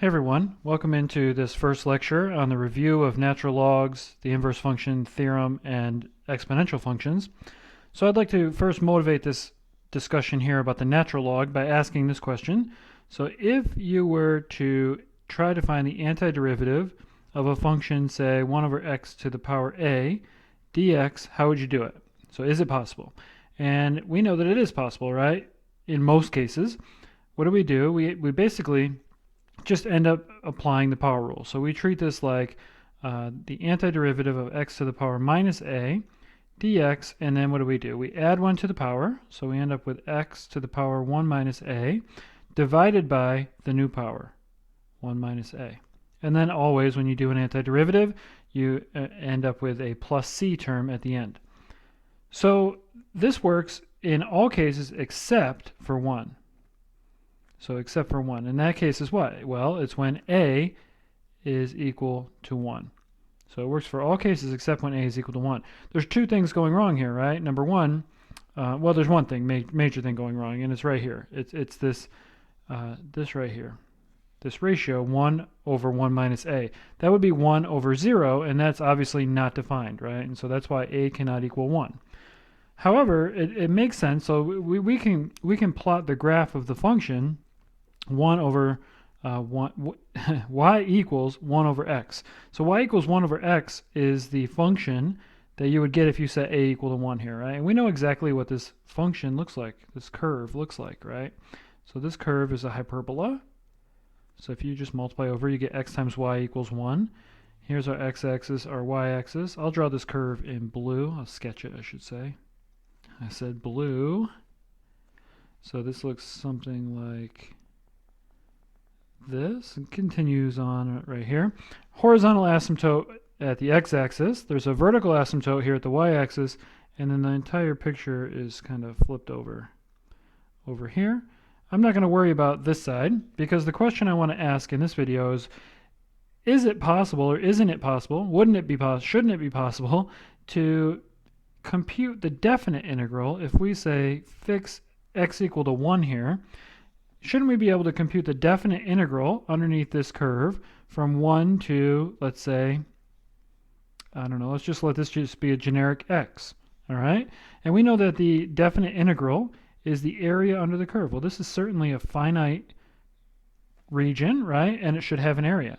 Hey everyone, welcome into this first lecture on the review of natural logs, the inverse function, theorem, and exponential functions. So I'd like to first motivate this discussion here about the natural log by asking this question. So if you were to try to find the antiderivative of a function, say 1 over x to the power a dx, how would you do it? So is it possible? And we know that it is possible, right? In most cases. What do? We basically just end up applying the power rule. So we treat this like the antiderivative of x to the power minus a dx, and then what do? We add 1 to the power, so we end up with x to the power 1 minus a divided by the new power, 1 minus a. And then always when you do an antiderivative, you end up with a plus c term at the end. So this works in all cases except for 1. So except for 1. In that case is what? Well, it's when a is equal to 1. So it works for all cases except when a is equal to 1. There's two things going wrong here, right? Number one, well, there's one thing, major thing going wrong, and it's right here. It's this right here. This ratio, 1 over 1 minus a. That would be 1 over 0, and that's obviously not defined, right? And so that's why a cannot equal 1. However, it makes sense. So we can plot the graph of the function 1 over y equals 1 over x. So y equals 1 over x is the function that you would get if you set a equal to 1 here, right? And we know exactly what this function looks like, this curve looks like, right? So this curve is a hyperbola. So if you just multiply over, you get x times y equals 1. Here's our x-axis, our y-axis. I'll draw this curve in blue. I'll sketch it, I should say. I said blue. So this looks something like this, and continues on right here. Horizontal asymptote at the x-axis. There's a vertical asymptote here at the y-axis, and then the entire picture is kind of flipped over here. I'm not going to worry about this side, because the question I want to ask in this video is it possible, or isn't it possible, wouldn't it be possible, shouldn't it be possible to compute the definite integral if we say fix x equal to 1 here? Shouldn't we be able to compute the definite integral underneath this curve from 1 to, let's say, I don't know, let's just let this just be a generic x, all right? And we know that the definite integral is the area under the curve. Well, this is certainly a finite region, right? And it should have an area.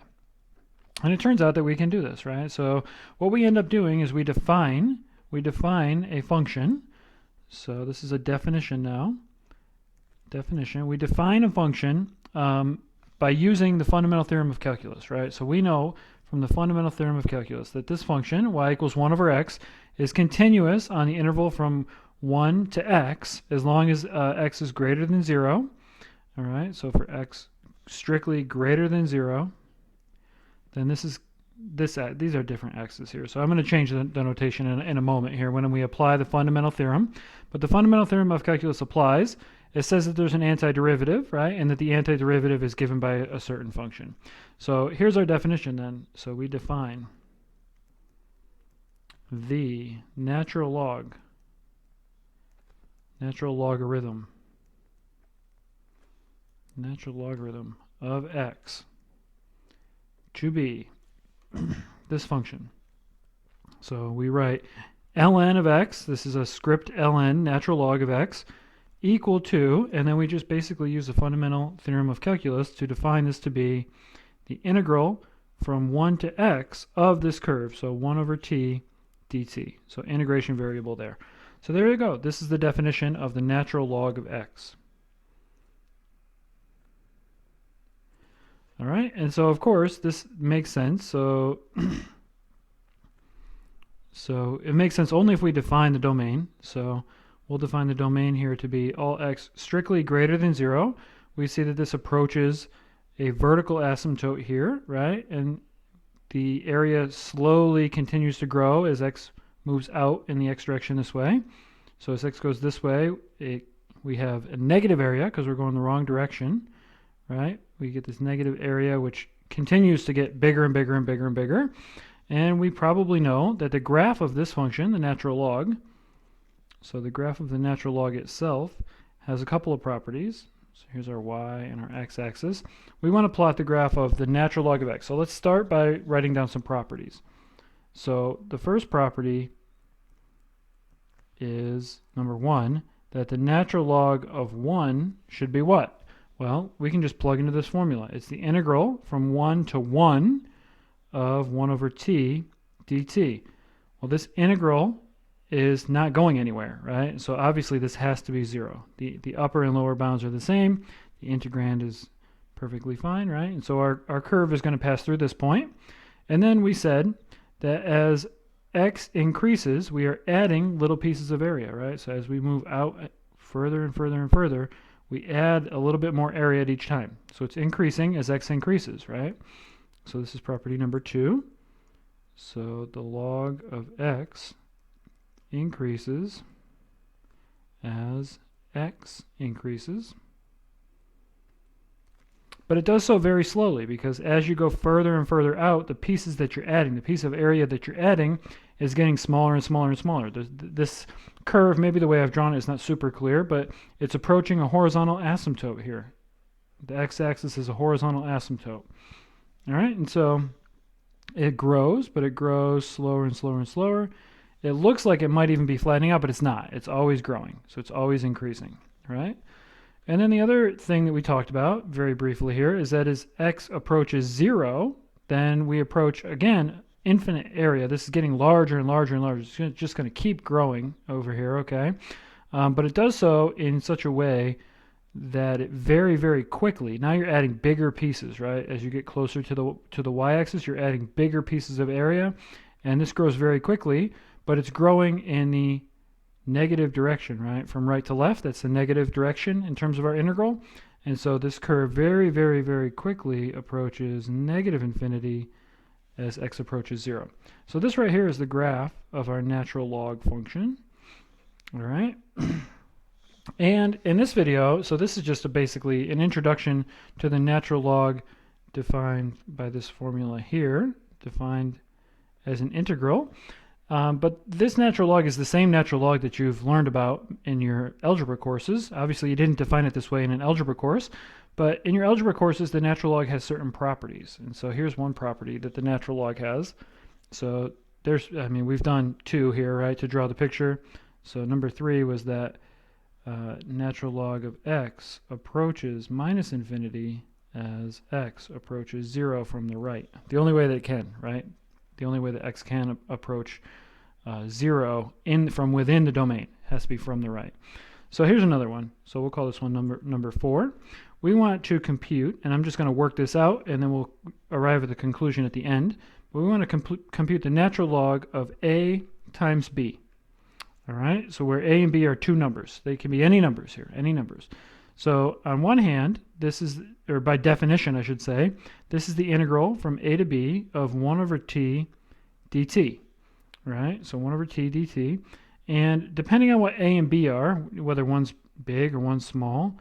And it turns out that we can do this, right? So what we end up doing is we define a function. So this is a definition now. We define a function by using the fundamental theorem of calculus, right? So we know from the fundamental theorem of calculus that this function, y equals 1 over x, is continuous on the interval from 1 to x as long as x is greater than 0. All right, so for x strictly greater than 0, then these are different x's here. So I'm going to change the notation in a moment here when we apply the fundamental theorem. But the fundamental theorem of calculus applies. It says that there's an antiderivative, right? And that the antiderivative is given by a certain function. So here's our definition then. So we define the natural logarithm of x to be this function. So we write ln of x, this is a script ln, natural log of x, equal to, and then we just basically use the fundamental theorem of calculus to define this to be the integral from 1 to x of this curve, so 1 over t dt, so integration variable there. So there you go. This is the definition of the natural log of x. All right, and so of course this makes sense. So it makes sense only if we define the domain. So we'll define the domain here to be all x strictly greater than 0. We see that this approaches a vertical asymptote here, right? And the area slowly continues to grow as x moves out in the x direction this way. So as x goes this way, we have a negative area because we're going the wrong direction, right? We get this negative area which continues to get bigger and bigger and bigger and bigger. And we probably know that the graph of this function, the natural log, so the graph of the natural log itself has a couple of properties. So here's our y and our x-axis. We want to plot the graph of the natural log of x. So let's start by writing down some properties. So the first property is, number 1, that the natural log of 1 should be what? Well, we can just plug into this formula. It's the integral from 1 to 1 of 1 over t dt. Well, this integral is not going anywhere, right? So obviously this has to be 0. The upper and lower bounds are the same. The integrand is perfectly fine, right? And so our curve is going to pass through this point. And then we said that as x increases, we are adding little pieces of area, right? So as we move out further and further and further, we add a little bit more area at each time. So it's increasing as x increases, right? So this is property number 2. So the log of x increases as x increases. But it does so very slowly, because as you go further and further out, the pieces that you're adding, the piece of area that you're adding, is getting smaller and smaller and smaller. This curve, maybe the way I've drawn it is not super clear, but it's approaching a horizontal asymptote here. The x-axis is a horizontal asymptote. All right, and so it grows, but it grows slower and slower and slower. It looks like it might even be flattening out, but it's not. It's always growing, so it's always increasing, right? And then the other thing that we talked about very briefly here is that as x approaches 0, then we approach, again, infinite area. This is getting larger and larger and larger. It's just going to keep growing over here, okay? But it does so in such a way that it very, very quickly, now you're adding bigger pieces, right? As you get closer to the y-axis, you're adding bigger pieces of area, and this grows very quickly, but it's growing in the negative direction, right? From right to left, that's the negative direction in terms of our integral. And so this curve very, very, very quickly approaches negative infinity as x approaches 0. So this right here is the graph of our natural log function. All right. And in this video, so this is just basically an introduction to the natural log defined by this formula here, defined as an integral. But this natural log is the same natural log that you've learned about in your algebra courses. Obviously, you didn't define it this way in an algebra course, but in your algebra courses, the natural log has certain properties. And so here's one property that the natural log has. So there's, I mean, we've done 2 here, right, to draw the picture. So number 3 was that natural log of x approaches minus infinity as x approaches 0 from the right. The only way that it can, right? The only way that x can approach 0 from within the domain has to be from the right. So here's another one. So we'll call this one number 4. We want to compute, and I'm just going to work this out, and then we'll arrive at the conclusion at the end. But we want to compute the natural log of a times b. All right, so where a and b are 2 numbers. They can be any numbers here, any numbers. So on one hand, this is, or by definition I should say, this is the integral from a to b of 1 over t dt, right? So 1 over t dt. And depending on what a and b are, whether one's big or one's small,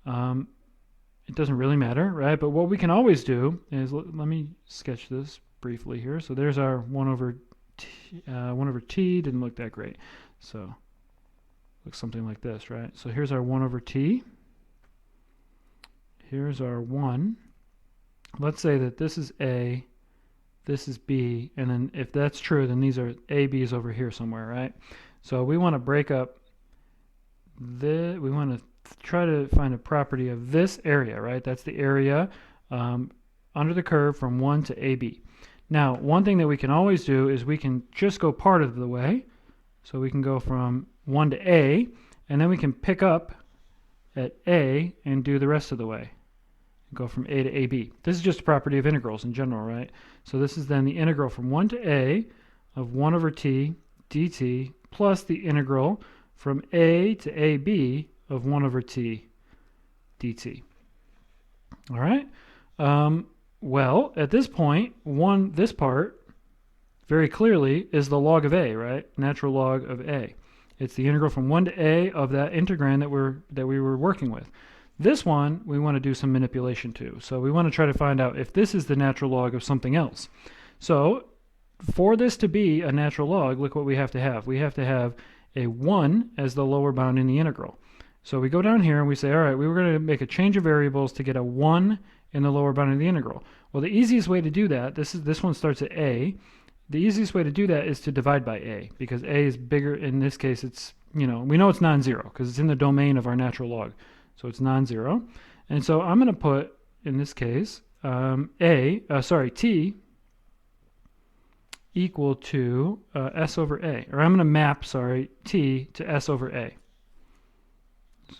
it doesn't really matter, right? But what we can always do is, let me sketch this briefly here. So there's our 1 over t, didn't look that great. So looks something like this, right? So here's our 1 over t. Here's our 1. Let's say that this is A, this is B, and then if that's true, then these are A, B is over here somewhere, right? So we want to break up we want to try to find a property of this area, right? That's the area under the curve from 1 to AB. Now, one thing that we can always do is we can just go part of the way. So we can go from 1 to A, and then we can pick up at A and do the rest of the way. Go from A to AB. This is just a property of integrals in general, right? So this is then the integral from 1 to A of 1 over t dt plus the integral from A to AB of 1 over t dt. All right? Well, at this point, this part very clearly is the log of A, right? Natural log of A. It's the integral from 1 to A of that integrand that we were working with. This one, we want to do some manipulation to. So we want to try to find out if this is the natural log of something else. So for this to be a natural log, look what we have to have. We have to have a 1 as the lower bound in the integral. So we go down here and we say, all right, we were going to make a change of variables to get a 1 in the lower bound of the integral. Well, the easiest way to do that, this one starts at a. The easiest way to do that is to divide by a, because a is bigger. In this case, it's, we know it's non-zero because it's in the domain of our natural log. So it's non-zero. And so I'm going to put, in this case, t equal to s over a. Or I'm going to map, t to s over a.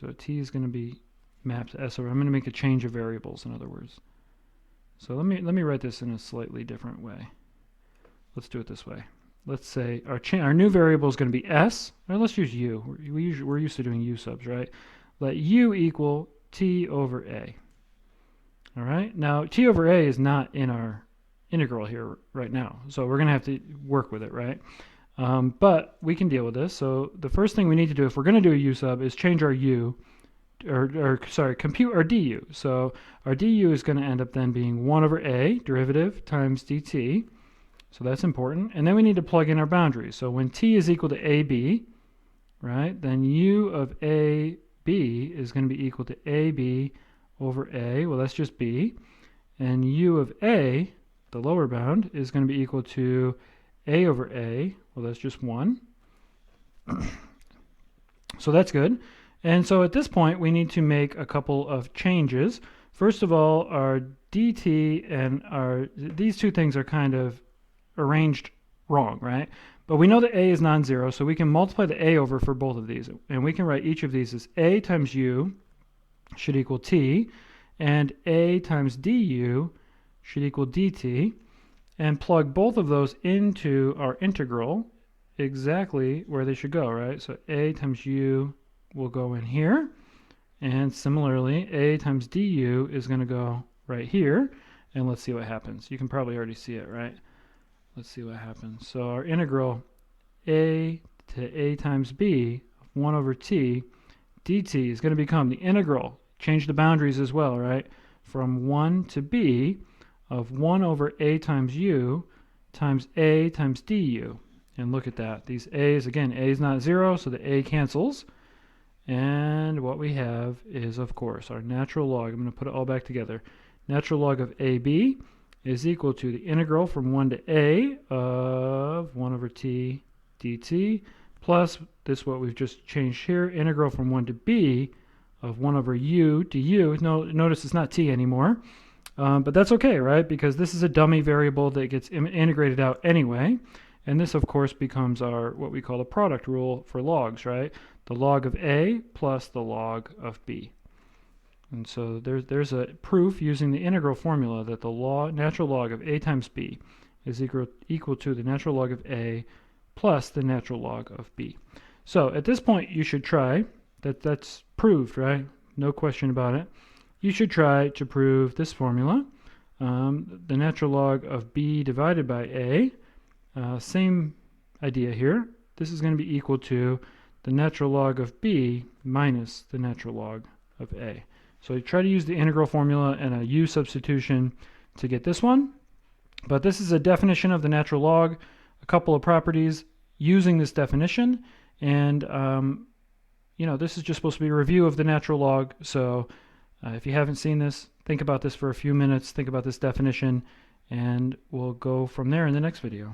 So t is going to be mapped to s over. I'm going to make a change of variables, in other words. So let me write this in a slightly different way. Let's do it this way. Let's say our new variable is going to be s, or let's use u. We're used to doing u subs, right? Let u equal t over a. All right. Now t over a is not in our integral here right now, so we're going to have to work with it, right? But we can deal with this. So the first thing we need to do if we're going to do a u sub is change our u, compute our du. So our du is going to end up then being 1 over a derivative times dt. So that's important. And then we need to plug in our boundaries. So when t is equal to ab, right, then u of ab is going to be equal to ab over a. Well, that's just b. And u of a, the lower bound, is going to be equal to a over a. Well, that's just 1. So that's good. And so at this point, we need to make a couple of changes. First of all, our dt and these two things are kind of arranged wrong, right? But we know that a is non-zero, so we can multiply the a over for both of these. And we can write each of these as a times u should equal t, and a times du should equal dt, and plug both of those into our integral exactly where they should go, right? So a times u will go in here, and similarly a times du is going to go right here, and let's see what happens. You can probably already see it, right? Let's see what happens. So our integral a to a times b of 1 over t dt is going to become the integral, change the boundaries as well, right? From 1 to b of 1 over a times u times a times du. And look at that. These a's, again, a is not 0, so the a cancels. And what we have is, of course, our natural log. I'm going to put it all back together. Natural log of ab is equal to the integral from 1 to a of 1 over t dt plus this what we've just changed here, integral from 1 to b of 1 over u du. Notice it's not t anymore, but that's okay, right? Because this is a dummy variable that gets integrated out anyway. And this, of course, becomes our what we call the product rule for logs, right? The log of a plus the log of b. And so there's a proof using the integral formula that the natural log of a times b is equal to the natural log of a plus the natural log of b. So at this point, you should try, that's proved, right? No question about it. You should try to prove this formula, the natural log of b divided by a. Same idea here. This is going to be equal to the natural log of b minus the natural log of a. So you try to use the integral formula and a u substitution to get this one. But this is a definition of the natural log, a couple of properties using this definition. And, this is just supposed to be a review of the natural log. So if you haven't seen this, think about this for a few minutes, think about this definition, and we'll go from there in the next video.